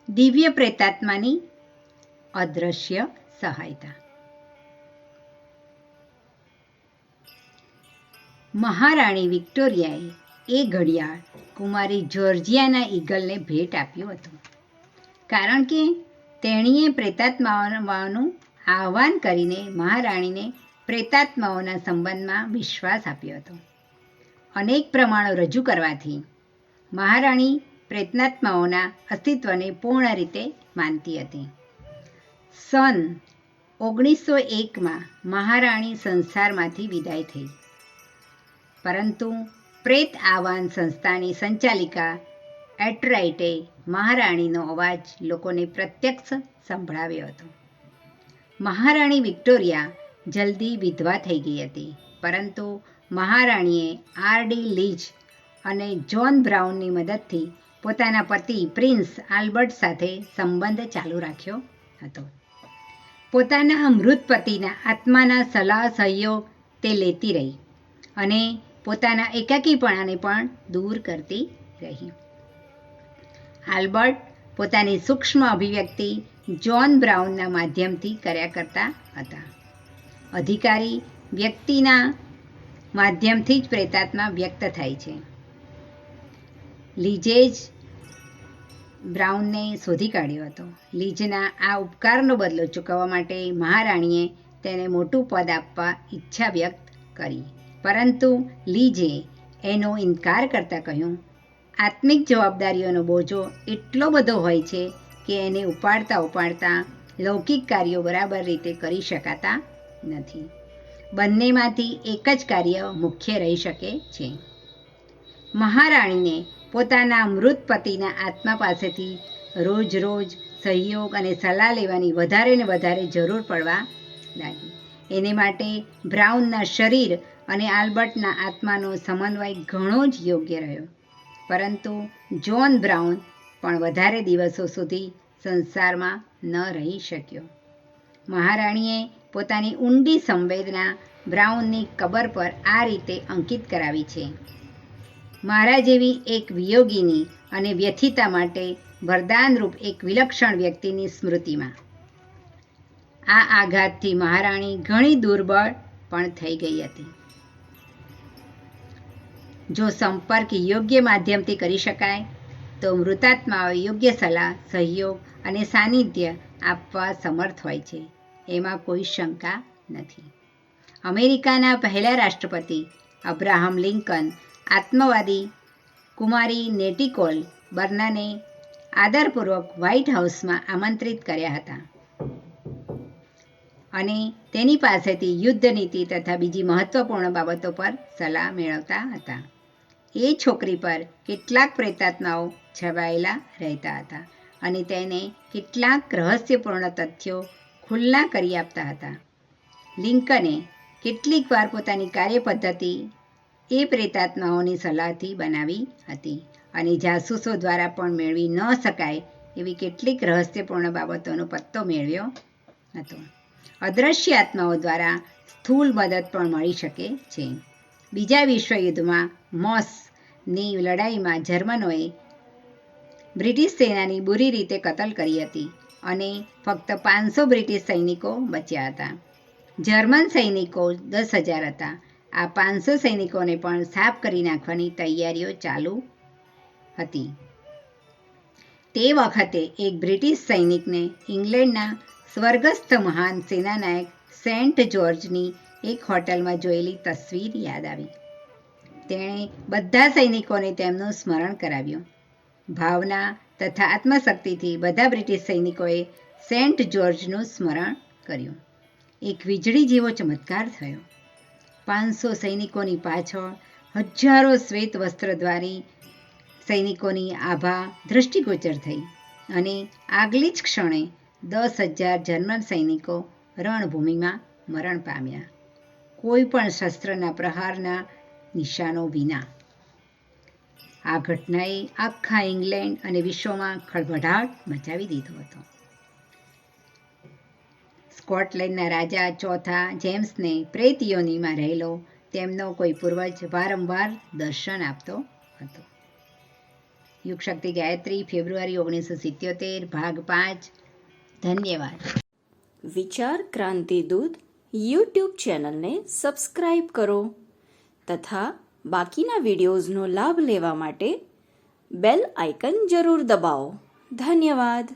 દિવ્ય પ્રેતાત્માની અદૃશ્ય સહાયતા. મહારાણી વિક્ટોરિયાએ એ ઘડિયાળ કુમારી જ્યોર્જિયાના ઈગલને ભેટ આપ્યું હતું, કારણ કે તેણીએ પ્રેતાત્માઓનું આહ્વાન કરીને મહારાણીને પ્રેતાત્માઓના સંબંધમાં વિશ્વાસ આપ્યો હતો. અનેક પ્રમાણો રજૂ કરવાથી મહારાણી પ્રેતાત્માઓના અસ્તિત્વને પૂર્ણ રીતે માનતી હતી. સન 1901માં મહારાણી સંસારમાંથી વિદાય થઈ, પરંતુ પ્રેત આહ્વાન સંસ્થાની સંચાલિકા એટ્રાઇટે મહારાણીનો અવાજ લોકોને પ્રત્યક્ષ સંભળાવ્યો હતો. મહારાણી વિક્ટોરિયા જલ્દી વિધવા થઈ ગઈ હતી, પરંતુ મહારાણીએ આર.ડી. લીચ અને જ્હોન બ્રાઉનની મદદથી પોતાના પતિ પ્રિન્સ આલ્બર્ટ સાથે સંબંધ ચાલુ રાખ્યો હતો. પોતાના મૃત પતિના આત્માના સલાહ સહયોગ તે લેતી રહી અને પોતાના એકાકીપણાને પણ દૂર કરતી રહી. આલ્બર્ટ પોતાની સૂક્ષ્મ અભિવ્યક્તિ જ્હોન બ્રાઉનના માધ્યમથી કર્યા કરતા હતા. અધિકારી વ્યક્તિના માધ્યમથી જ પ્રેતાત્મા વ્યક્ત થાય છે. લીજે જ બ્રાઉનને શોધી કાઢ્યો હતો. લીજના આ ઉપકારનો બદલો ચૂકવવા માટે મહારાણીએ તેને મોટું પદ આપવા ઈચ્છા વ્યક્ત કરી, પરંતુ લીજે એનો ઇનકાર કરતાં કહ્યું, આત્મિક જવાબદારીઓનો બોજો એટલો બધો હોય છે કે એને ઉપાડતા લૌકિક કાર્યો બરાબર રીતે કરી શકાતા નથી. બંનેમાંથી એક જ કાર્ય મુખ્ય રહી શકે છે. મહારાણીને પોતાના મૃત પતિના આત્મા પાસેથી રોજ સહયોગ અને સલાહ લેવાની વધારે ને વધારે જરૂર પડવા લાગી. એને માટે બ્રાઉનના શરીર અને આલ્બર્ટના આત્માનો સમન્વય ઘણો જ યોગ્ય રહ્યો, પરંતુ જ્હોન બ્રાઉન પણ વધારે દિવસો સુધી સંસારમાં ન રહી શક્યો. મહારાણીએ પોતાની ઊંડી સંવેદના બ્રાઉનની કબર પર આ રીતે અંકિત કરાવી છે: મારા જેવી એક વિયોગિની અને વ્યથિતા માટે વરદાનરૂપ એક વિલક્ષણ વ્યક્તિની સ્મૃતિમાં. આ આઘાતથી મહારાણી ઘણી દુર્બળ પણ થઈ ગઈ હતી. જો સંપર્ક યોગ્ય માધ્યમથી કરી શકાય તો મૃતાત્માઓ યોગ્ય સલાહ, સહયોગ અને સાનિધ્ય આપવા સમર્થ હોય છે, એમાં કોઈ શંકા નથી. અમેરિકાના પહેલા રાષ્ટ્રપતિ અબ્રાહમ લિંકન આત્મવાદી કુમારી નેટી કોલ બર્નને આદરપૂર્વક વ્હાઇટ હાઉસમાં આમંત્રિત કર્યા હતા અને તેની પાસેથી યુદ્ધ નીતિ તથા બીજી મહત્વપૂર્ણ બાબતો પર સલાહ મેળવતા હતા. એ છોકરી પર કેટલાક પ્રેતાત્માઓ છવાયેલા રહેતા હતા અને તેને કેટલાક રહસ્યપૂર્ણ તથ્યો ખુલ્લા કરી આપતા હતા. લિંકને કેટલીક વાર પોતાની કાર્યપદ્ધતિ એ પ્રેતાત્માઓની સલાહથી બનાવી હતી અને જાસૂસો દ્વારા પણ મેળવી ન શકાય એવી કેટલીક રહસ્યપૂર્ણ બાબતોનો પત્તો મેળવ્યો હતો. અદૃશ્ય આત્માઓ દ્વારા સ્થૂળ મદદ પણ મળી શકે છે. બીજા વિશ્વયુદ્ધમાં મોસની લડાઈમાં જર્મનોએ બ્રિટિશ સેનાની બુરી રીતે કતલ કરી હતી અને ફક્ત 500 બ્રિટિશ સૈનિકો બચ્યા હતા. જર્મન સૈનિકો 10,000 હતા. આ 500 સૈનિકોને પણ સાફ કરી નાખવાની તૈયારીઓ ચાલુ હતી. તે વખતે એક બ્રિટિશ સૈનિકને ઇંગ્લેન્ડના સ્વર્ગસ્થ મહાન સેનાનાયક સેન્ટ જ્યોર્જની એક હોટલમાં જોયેલી તસવીર યાદ આવી. તેણે બધા સૈનિકોને તેમનું સ્મરણ કરાવ્યું. ભાવના તથા આત્મશક્તિથી બધા બ્રિટિશ સૈનિકોએ સેન્ટ જ્યોર્જનું સ્મરણ કર્યું. એક વીજળી જેવો ચમત્કાર થયો. 500 સૈનિકોની પાછળ હજારો શ્વેત વસ્ત્રધારી સૈનિકોની આભા દૃષ્ટિગોચર થઈ અને આગલી જ ક્ષણે 10,000 જર્મન સૈનિકો રણભૂમિમાં મરણ પામ્યા, કોઈ પણ શસ્ત્રના પ્રહારના નિશાનો વિના. આ ઘટનાએ આખા ઇંગ્લેન્ડ અને વિશ્વમાં ખળભળાટ મચાવી દીધો હતો. સ્કોટલેન્ડના રાજા ચોથા જેમ્સને પ્રેત યોનિમાં રહેલો તેમનો કોઈ પૂર્વજ વારંવાર દર્શન આપતો હતો. યુગશક્તિ ગાયત્રી, ફેબ્રુઆરી 1977, ભાગ 5. ધન્યવાદ. વિચાર ક્રાંતિ દૂત યુટ્યુબ ચેનલને સબસ્ક્રાઈબ કરો તથા બાકીના વિડીયોઝનો લાભ લેવા માટે બેલ આઇકન જરૂર દબાવો. ધન્યવાદ.